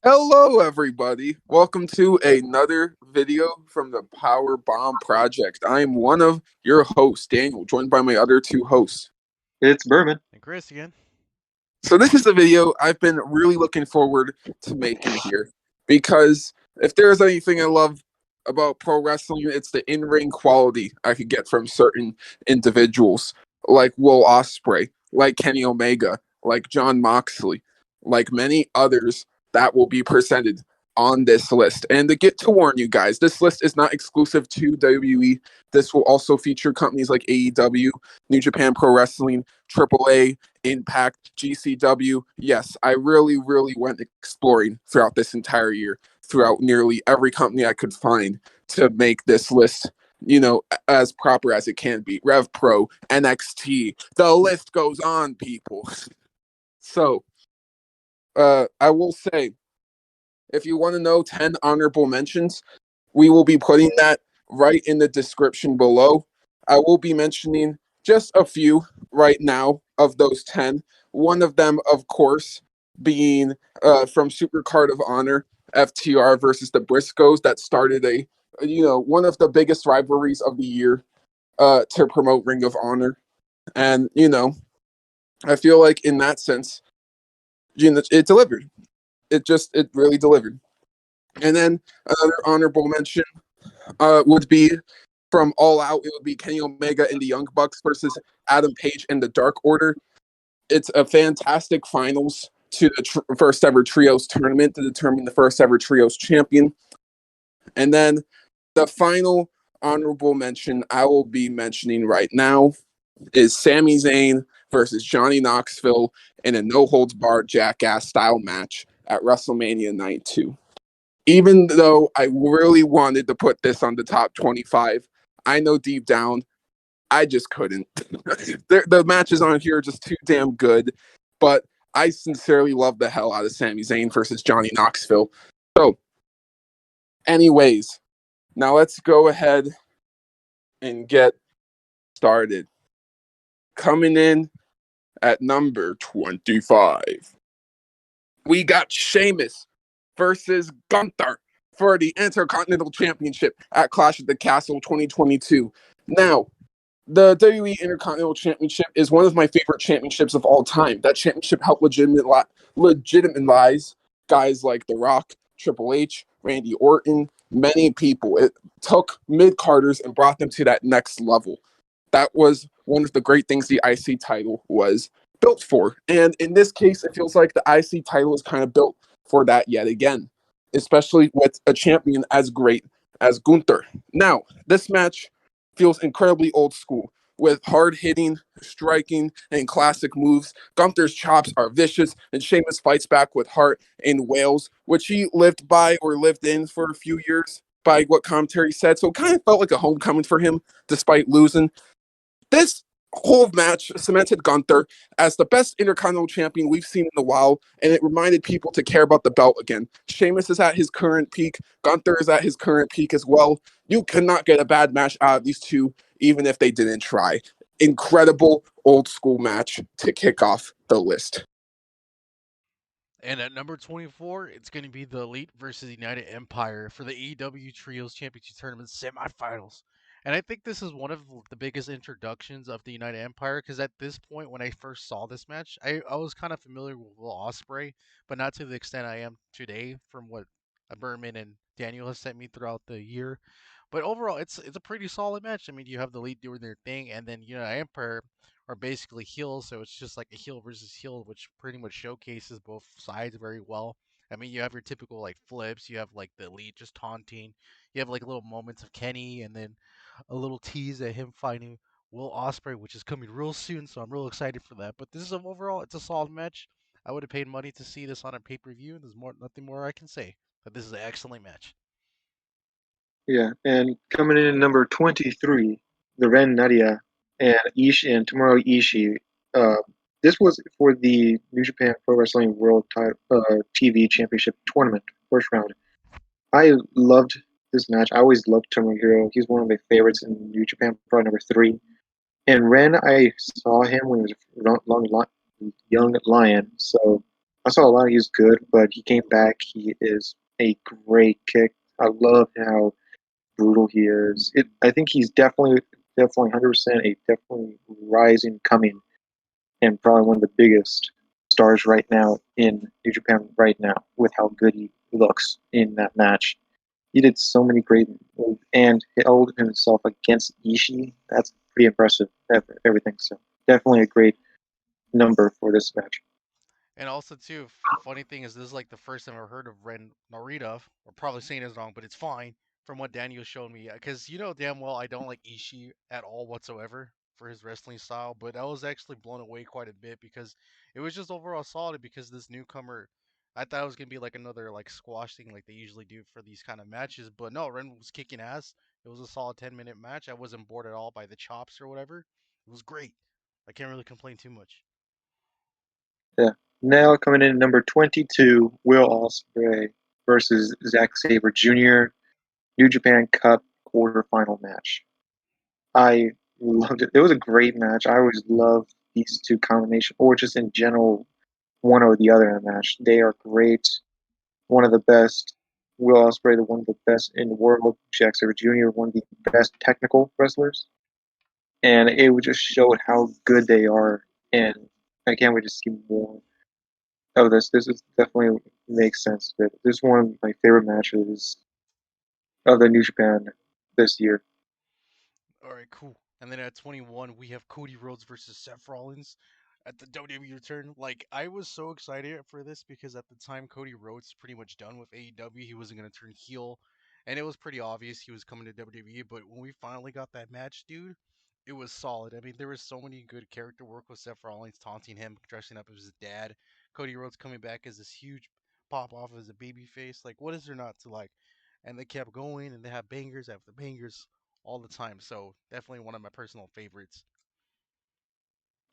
Hello, everybody. Welcome to another video from the Power Bomb Project. I am one of your hosts, Daniel, joined by my other two hosts. It's Berman. And Chris again. So, this is a video I've been really looking forward to making here because if there's anything I love about pro wrestling, it's the in ring quality I could get from certain individuals like Will Ospreay, like Kenny Omega, like John Moxley, like many others that will be presented on this list. And to get to warn you guys, this list is not exclusive to WWE. This will also feature companies like AEW, New Japan Pro Wrestling, AAA, Impact, GCW. Yes, I really went exploring throughout this entire year, throughout nearly every company I could find to make this list, as proper as it can be. Rev Pro, NXT, the list goes on, people. So, I will say, if you want to know 10 honorable mentions, we will be putting that right in the description below. I will be mentioning just a few right now of those 10. One of them, of course, being from Supercard of Honor, FTR versus the Briscoes, that started one of the biggest rivalries of the year to promote Ring of Honor. And, I feel like in that sense, it delivered. It really delivered. And then another honorable mention would be from All Out. It would be Kenny Omega and the Young Bucks versus Adam Page and the Dark Order. It's a fantastic finals to the first ever trios tournament to determine the first ever trios champion. And then the final honorable mention I will be mentioning right now is Sami Zayn versus Johnny Knoxville in a no holds barred jackass style match at WrestleMania Night 2. Even though I really wanted to put this on the top 25, I know deep down I just couldn't. The matches on here are just too damn good. But I sincerely love the hell out of Sami Zayn versus Johnny Knoxville. So, anyways, now let's go ahead and get started. Coming in at number 25, we got Sheamus versus Gunther for the Intercontinental Championship at Clash at the Castle 2022. Now, the WWE Intercontinental Championship is one of my favorite championships of all time. That championship helped legitimize guys like The Rock, Triple H, Randy Orton, many people. It took mid-carders and brought them to that next level. That was one of the great things the IC title was built for. And in this case, it feels like the IC title is kind of built for that yet again, especially with a champion as great as Gunther. Now, this match feels incredibly old school with hard hitting, striking, and classic moves. Gunther's chops are vicious, and Sheamus fights back with heart and Wales, which he lived by or lived in for a few years by what commentary said. So it kind of felt like a homecoming for him despite losing. This whole match cemented Gunther as the best Intercontinental Champion we've seen in a while, and it reminded people to care about the belt again. Sheamus is at his current peak. Gunther is at his current peak as well. You cannot get a bad match out of these two, even if they didn't try. Incredible old school match to kick off the list. And at number 24, it's going to be the Elite versus United Empire for the AEW Trios Championship Tournament semifinals. And I think this is one of the biggest introductions of the United Empire because at this point, when I first saw this match, I was kind of familiar with Will Ospreay, but not to the extent I am today from what Berman and Daniel has sent me throughout the year. But overall, it's a pretty solid match. I mean, you have the Elite doing their thing, and then United Empire are basically heels, so it's just like a heel versus heel, which pretty much showcases both sides very well. I mean, you have your typical like flips, you have like the Elite just taunting, you have like little moments of Kenny, and then a little tease at him fighting Will Ospreay, which is coming real soon. So I'm real excited for that. But this is overall, it's a solid match. I would have paid money to see this on a pay per view. There's nothing more I can say. But this is an excellent match. Yeah, and coming in at number 23, the Ren Nadia and Ishi and Tomohoro Ishi. Uh, this was for the New Japan Pro Wrestling World TV Championship tournament, first round. I loved this match. I always loved Tomohiro. He's one of my favorites in New Japan Pro number 3. And Ren, I saw him when he was a young lion, so I saw a lot. He's good, but he came back. He is a great kick. I love how brutal he is. I think he's definitely 100% a definitely rising coming and probably one of the biggest stars right now in New Japan right now with how good he looks in that match. He did so many great moves and held himself against Ishi. That's pretty impressive. Everything. So definitely a great number for this match. And also, too, funny thing is, this is like the first time I've heard of Ren Narita. Or probably saying it wrong, but it's fine from what Daniel showed me. Because you know damn well I don't like Ishii at all whatsoever for his wrestling style. But I was actually blown away quite a bit because it was just overall solid. Because this newcomer, I thought it was gonna be like another like squash thing like they usually do for these kind of matches. But no, Ren was kicking ass. It was a solid 10-minute match. I wasn't bored at all by the chops or whatever. It was great. I can't really complain too much. Yeah. Now coming in at number 22, Will Ospreay versus Zack Sabre Jr. New Japan Cup quarterfinal match. I loved it. It was a great match. I always love these two combinations, or just in general, one or the other in a match. They are great. One of the best. Will Ospreay, one of the best in the world. Zack Sabre Jr., one of the best technical wrestlers. And it would just showed how good they are. And I can't wait to see more of this. This is definitely makes sense. But this is one of my favorite matches of the New Japan this year. All right, cool. And then at 21, we have Cody Rhodes versus Seth Rollins at the WWE return. Like, I was so excited for this because at the time, Cody Rhodes pretty much done with AEW. He wasn't going to turn heel. And it was pretty obvious he was coming to WWE. But when we finally got that match, dude, it was solid. I mean, there was so many good character work with Seth Rollins taunting him, dressing up as his dad. Cody Rhodes coming back as this huge pop off as a baby face. Like, what is there not to like? And they kept going, and they have bangers after bangers all the time. So definitely one of my personal favorites.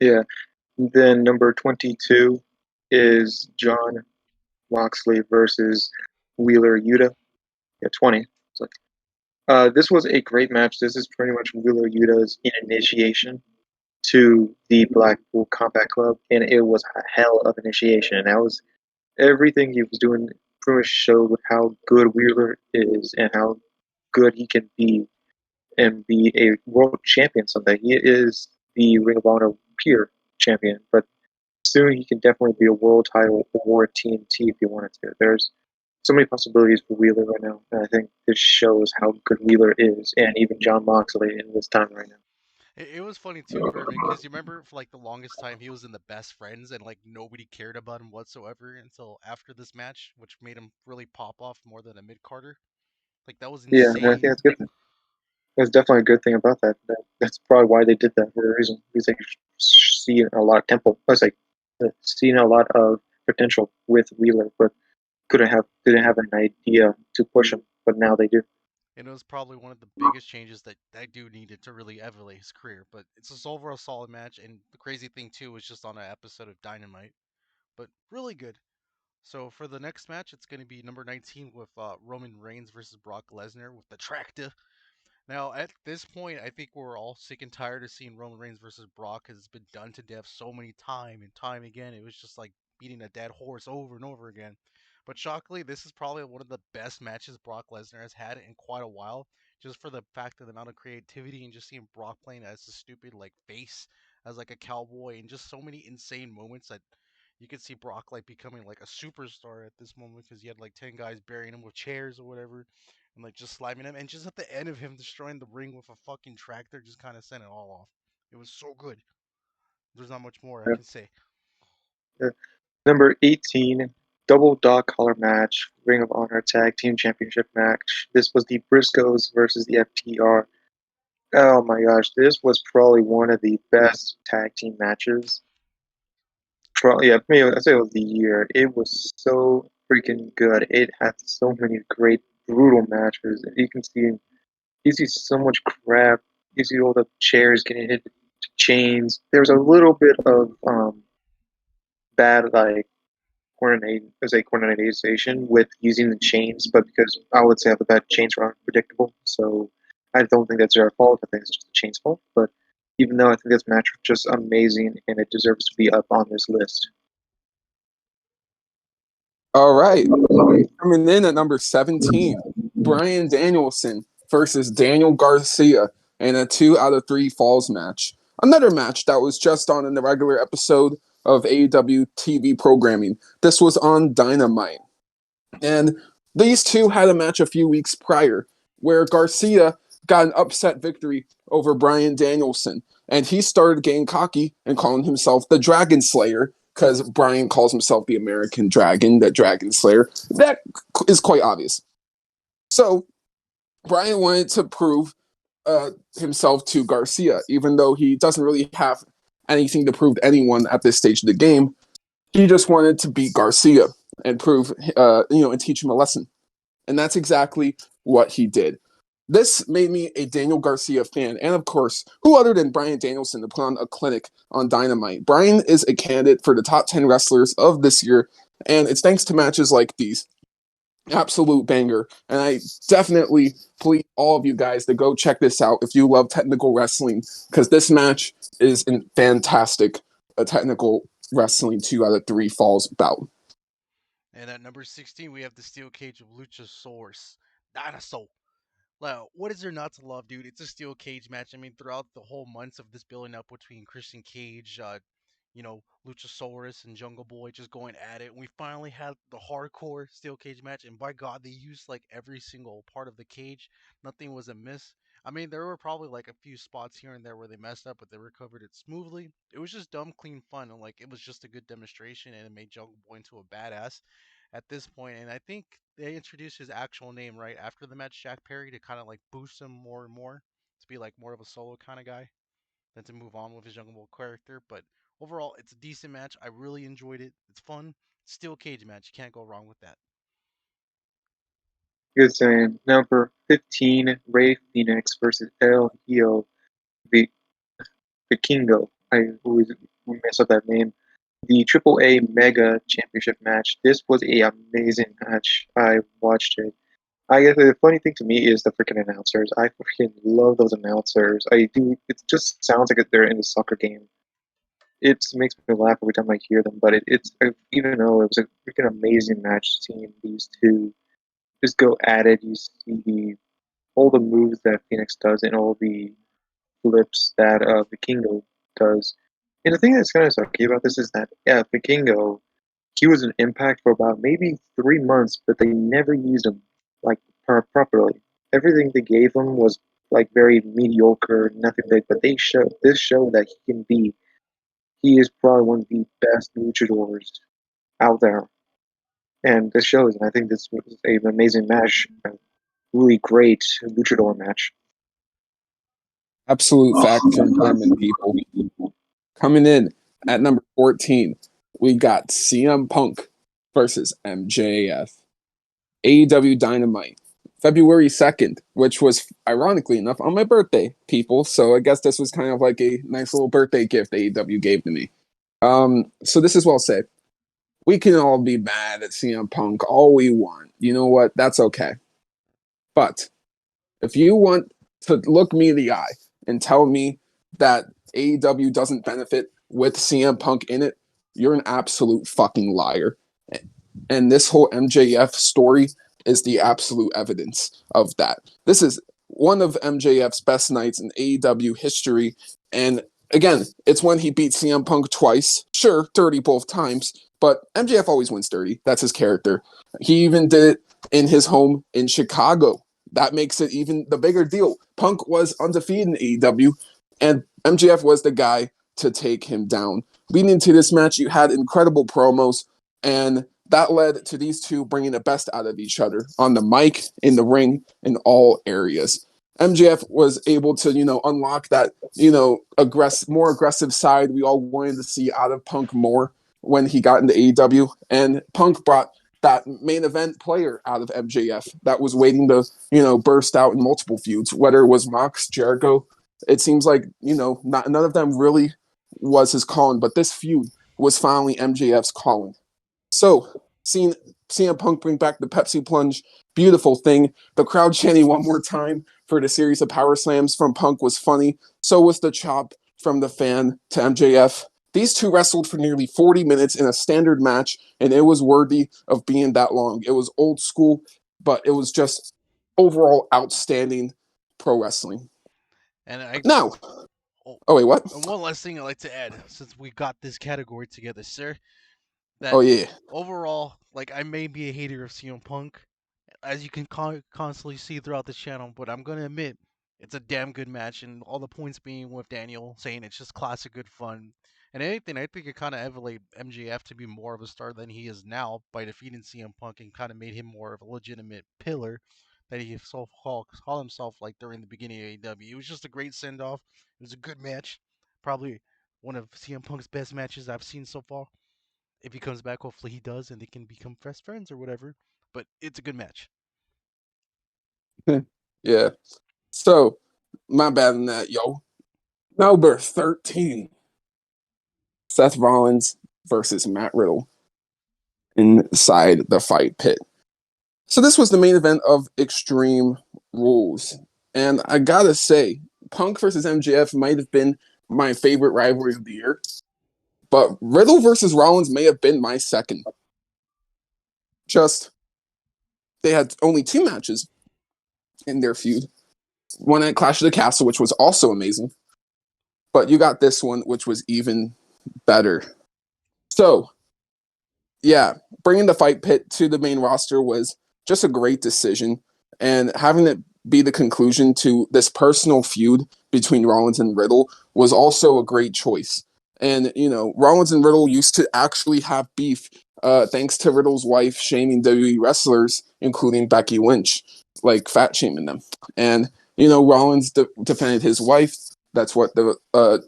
Yeah. Then number 22 is John Moxley versus Wheeler Yuta at 20. So, this was a great match. This is pretty much Wheeler Yuta's initiation to the Blackpool Combat Club, and it was a hell of an initiation. And that was everything he was doing. Pretty much showed how good Wheeler is and how good he can be and be a world champion someday. He is the Ring of Honor peer champion, but soon he can definitely be a world title or TNT if he wanted to. There's so many possibilities for Wheeler right now, and I think this shows how good Wheeler is, and even John Moxley in this time right now. It was funny too, Berman, because you remember for like the longest time he was in the best friends and like nobody cared about him whatsoever until after this match, which made him really pop off more than a mid Carter. Like that was Yeah, and I think insane. that's good. That's definitely a good thing about that. That's probably why they did that for a reason. Because they see a lot of tempo. I was like, seeing a lot of potential with Wheeler, but didn't have an idea to push him. But now they do. And it was probably one of the biggest changes that that dude needed to really elevate his career. But it's a overall solid match, and the crazy thing too was just on an episode of Dynamite, but really good. So for the next match, it's going to be number 19 with Roman Reigns versus Brock Lesnar with the tractor. Now, at this point, I think we're all sick and tired of seeing Roman Reigns versus Brock because it's been done to death so many time and time again. It was just like beating a dead horse over and over again. But shockingly, this is probably one of the best matches Brock Lesnar has had in quite a while, just for the fact of the amount of creativity and just seeing Brock playing as a stupid like face, as like a cowboy, and just so many insane moments that you could see Brock like becoming like a superstar at this moment because he had like 10 guys burying him with chairs or whatever and like just slamming him, and just at the end of him destroying the ring with a fucking tractor just kind of sent it all off. It was so good. There's not much more I Yeah. can say. Yeah. Number 18, double dog collar match, Ring of Honor Tag Team Championship match. This was the Briscoes versus the FTR. Oh my gosh, this was probably one of the best tag team matches. Probably, yeah, maybe I'd say it was the year. It was so freaking good. It had so many great, brutal matches. You see so much crap. You see all the chairs getting hit to chains. There's a little bit of bad like coordination with using the chains, but because I would say the bad chains were unpredictable, so I don't think that's their fault. I think it's just the chains' fault. But even though I think this match was just amazing and it deserves to be up on this list. All right. Coming in at number 17, Bryan Danielson versus Daniel Garcia in a 2 out of 3 falls match. Another match that was just on in the regular episode of AEW TV programming. This was on Dynamite. And these two had a match a few weeks prior where Garcia got an upset victory over Bryan Danielson. And he started getting cocky and calling himself the Dragon Slayer because Bryan calls himself the American Dragon, the Dragon Slayer. That is quite obvious. So Bryan wanted to prove himself to Garcia, even though he doesn't really have anything to prove to anyone at this stage of the game. He just wanted to beat Garcia and prove, and teach him a lesson. And that's exactly what he did. This made me a Daniel Garcia fan. And of course, who other than Bryan Danielson to put on a clinic on Dynamite? Bryan is a candidate for the top 10 wrestlers of this year. And it's thanks to matches like these. Absolute banger. And I definitely plead all of you guys to go check this out if you love technical wrestling, because this match is a fantastic technical wrestling 2 out of 3 falls bout. And at number 16, we have the steel cage of Luchasaurus. Dinosaur. Well, what is there not to love, dude? It's a steel cage match. I mean, throughout the whole months of this building up between Christian Cage, Luchasaurus and Jungle Boy just going at it, and we finally had the hardcore steel cage match. And by God, they used like every single part of the cage. Nothing was amiss. I mean, there were probably like a few spots here and there where they messed up, but they recovered it smoothly. It was just dumb, clean fun, and like it was just a good demonstration, and it made Jungle Boy into a badass at this point. And I think they introduced his actual name right after the match, Jack Perry, to kind of like boost him more and more to be like more of a solo kind of guy than to move on with his Jungle Boy character. But overall, it's a decent match. I really enjoyed it. It's fun. Steel cage match. You can't go wrong with that. Good saying. Number 15, Ray Phoenix versus El Hijo Vikingo. I always mess up that name. The AAA Mega Championship match. This was a amazing match. I watched it. I guess the funny thing to me is the freaking announcers. I freaking love those announcers. I do. It just sounds like they're in a soccer game. It makes me laugh every time I hear them. But it's even though it was a freaking amazing match, seeing these two just go at it. You see all the moves that Phoenix does and all the flips that Vikingo does. And the thing that's kind of sucky about this is that Vikingo, he was an Impact for about maybe 3 months, but they never used him like properly. Everything they gave him was like very mediocre, nothing big. But this showed that he can be. He is probably one of the best luchadors out there, and this shows. And I think this was an amazing match, a really great luchador match. Absolute fact confirming, people. Coming in at number 14, we got CM Punk versus MJF. AEW Dynamite, February 2nd, which was, ironically enough, on my birthday, people. So I guess this was kind of like a nice little birthday gift AEW gave to me. So this is what I'll say. We can all be mad at CM Punk all we want. You know what? That's okay. But if you want to look me in the eye and tell me that AEW doesn't benefit with CM Punk in it, you're an absolute fucking liar. And this whole MJF story is the absolute evidence of that. This is one of MJF's best nights in AEW history. And again, it's when he beat CM Punk twice. Sure, dirty both times, but MJF always wins dirty. That's his character. He even did it in his home in Chicago. That makes it even the bigger deal. Punk was undefeated in AEW, and MJF was the guy to take him down. Leading into this match, you had incredible promos, and that led to these two bringing the best out of each other on the mic, in the ring, in all areas. MJF was able to, unlock that, more aggressive side we all wanted to see out of Punk more when he got into AEW. And Punk brought that main event player out of MJF that was waiting to, burst out in multiple feuds, whether it was Mox, Jericho. It seems like, none of them really was his calling, but this feud was finally MJF's calling. So, seeing CM Punk bring back the Pepsi Plunge, beautiful thing. The crowd chanting one more time for the series of power slams from Punk was funny. So was the chop from the fan to MJF. These two wrestled for nearly 40 minutes in a standard match, and it was worthy of being that long. It was old school, but it was just overall outstanding pro wrestling. And I Now, oh, oh wait, what? and one last thing I'd like to add, since we got this category together, sir, that Oh yeah, overall, like I may be a hater of CM Punk, as you can constantly see throughout the channel, but I'm gonna admit it's a damn good match, and all the points being with Daniel saying it's just classic good fun. And anything, I think it kind of elevated MJF to be more of a star than he is now by defeating CM Punk and kind of made him more of a legitimate pillar that he call himself like during the beginning of AEW. It was just a great send off. It was a good match, probably one of CM Punk's best matches I've seen so far. If he comes back, hopefully he does, and they can become best friends or whatever. But it's a good match. yeah. So, my bad on that, yo. Number 13, Seth Rollins versus Matt Riddle inside the fight pit. So this was the main event of Extreme Rules. And I gotta say, Punk versus MJF might have been my favorite rivalry of the year. But Riddle versus Rollins may have been my second. Just, they had only 2 matches in their feud. One at Clash of the Castle, which was also amazing. But you got this one, which was even better. So, yeah, bringing the fight pit to the main roster was just a great decision. And having it be the conclusion to this personal feud between Rollins and Riddle was also a great choice. And, Rollins and Riddle used to actually have beef thanks to Riddle's wife shaming WWE wrestlers, including Becky Lynch, like fat shaming them. And, Rollins defended his wife. That's what a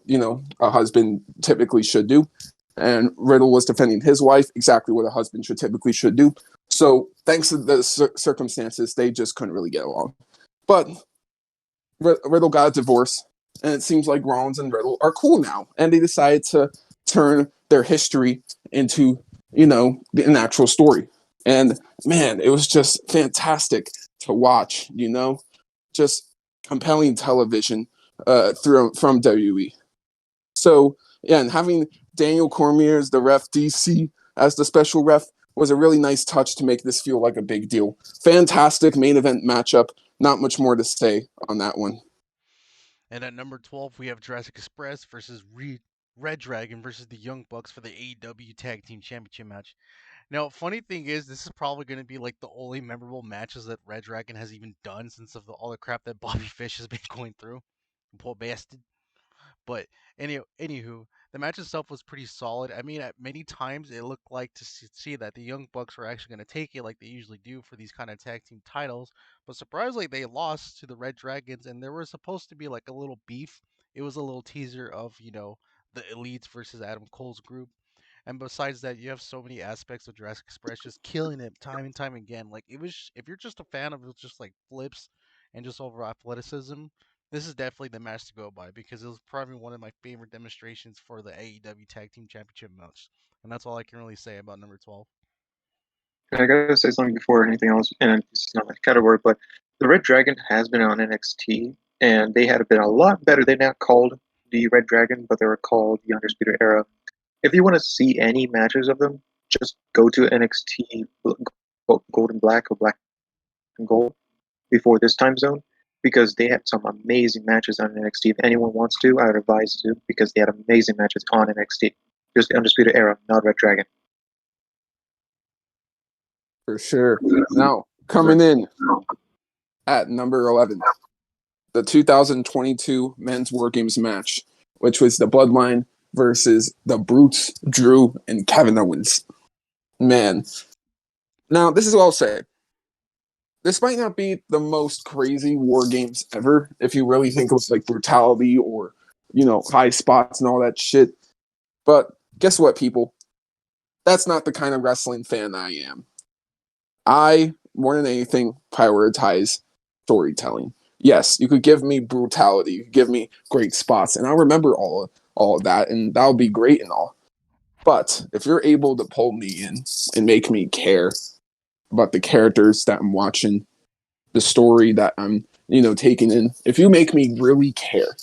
husband typically should do. And Riddle was defending his wife, exactly what a husband should do. So thanks to the circumstances, they just couldn't really get along. But Riddle got a divorce, and it seems like Rollins and Riddle are cool now. And they decided to turn their history into, the natural story. And man, it was just fantastic to watch, just compelling television from WWE. So, yeah, and having Daniel Cormier as the ref DC as the special ref was a really nice touch to make this feel like a big deal. Fantastic main event matchup. Not much more to say on that one. And at number 12, we have Jurassic Express versus Red Dragon versus the Young Bucks for the AEW Tag Team Championship match. Now, funny thing is, this is probably going to be like the only memorable matches that Red Dragon has even done since all the crap that Bobby Fish has been going through. Poor bastard. But anywho, the match itself was pretty solid. I mean, at many times it looked like to see that the Young Bucks were actually going to take it like they usually do for these kind of tag team titles. But surprisingly, they lost to the Red Dragons, and there was supposed to be like a little beef. It was a little teaser of, the Elites versus Adam Cole's group. And besides that, you have so many aspects of Jurassic Express just killing it time and time again. Like it was, if you're just a fan of just like flips and just overall athleticism, this is definitely the match to go by because it was probably one of my favorite demonstrations for the AEW Tag Team Championship match. And that's all I can really say about number 12. I gotta say something before anything else, and it's not my category, but the Red Dragon has been on NXT, and they had been a lot better. They're not called the Red Dragon, but they were called the Undisputed Era. If you want to see any matches of them, just go to NXT Gold and Black or Black and Gold before this time zone because they had some amazing matches on NXT. If anyone wants to, I would advise to because they had amazing matches on NXT. Just the Undisputed Era, not Red Dragon. For sure. Now, coming in at number 11, the 2022 Men's War Games match, which was the Bloodline versus the Brutes, Drew, and Kevin Owens. Man. Now, this is what I'll say. This might not be the most crazy War Games ever, if you really think of like brutality or, high spots and all that shit. But guess what, people? That's not the kind of wrestling fan I am. I, more than anything, prioritize storytelling. Yes, you could give me brutality, you could give me great spots, and I'll remember all of that, and that'll be great and all. But if you're able to pull me in and make me care about the characters that I'm watching, the story that I'm, taking in, if you make me really care,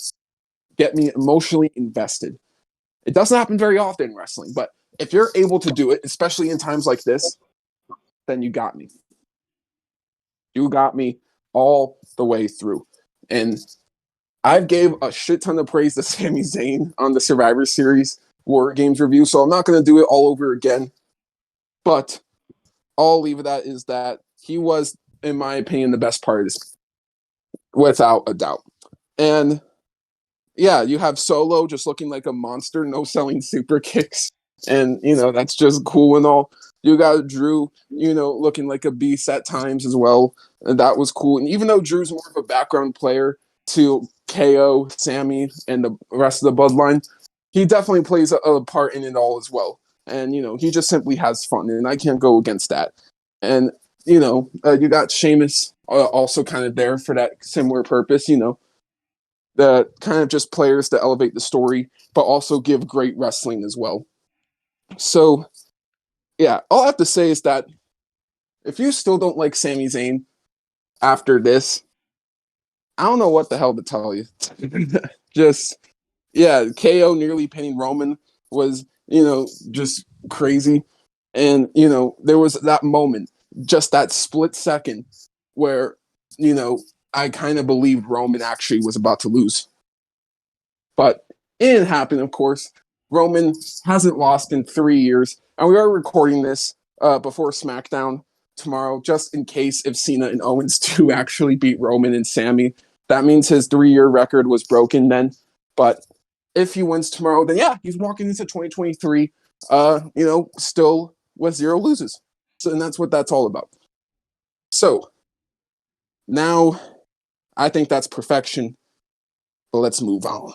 get me emotionally invested, It doesn't happen very often in wrestling, but if you're able to do it, especially in times like this, then you got me. You got me all the way through. And I gave a shit ton of praise to Sami Zayn on the Survivor Series War Games review, so I'm not going to do it all over again. But all I'll leave it at is that he was, in my opinion, the best part of this, without a doubt. And yeah, you have Solo just looking like a monster, no selling super kicks. And, that's just cool and all. You got Drew, looking like a beast at times as well. And that was cool. And even though Drew's more of a background player to KO, Sami, and the rest of the bloodline, he definitely plays a part in it all as well. And, he just simply has fun. And I can't go against that. And, you got Sheamus also kind of there for that similar purpose, the kind of just players to elevate the story, but also give great wrestling as well. So, yeah, all I have to say is that if you still don't like Sami Zayn after this, I don't know what the hell to tell you. Just, yeah, KO nearly pinning Roman was, just crazy. And, there was that moment, just that split second where, I kind of believed Roman actually was about to lose. But it didn't happen, of course. Roman hasn't lost in 3 years. And we are recording this before SmackDown tomorrow, just in case if Cena and Owens do actually beat Roman and Sami. That means his 3-year record was broken then. But if he wins tomorrow, then yeah, he's walking into 2023, still with 0 loses. So, and that's what that's all about. So, now I think that's perfection. But let's move on.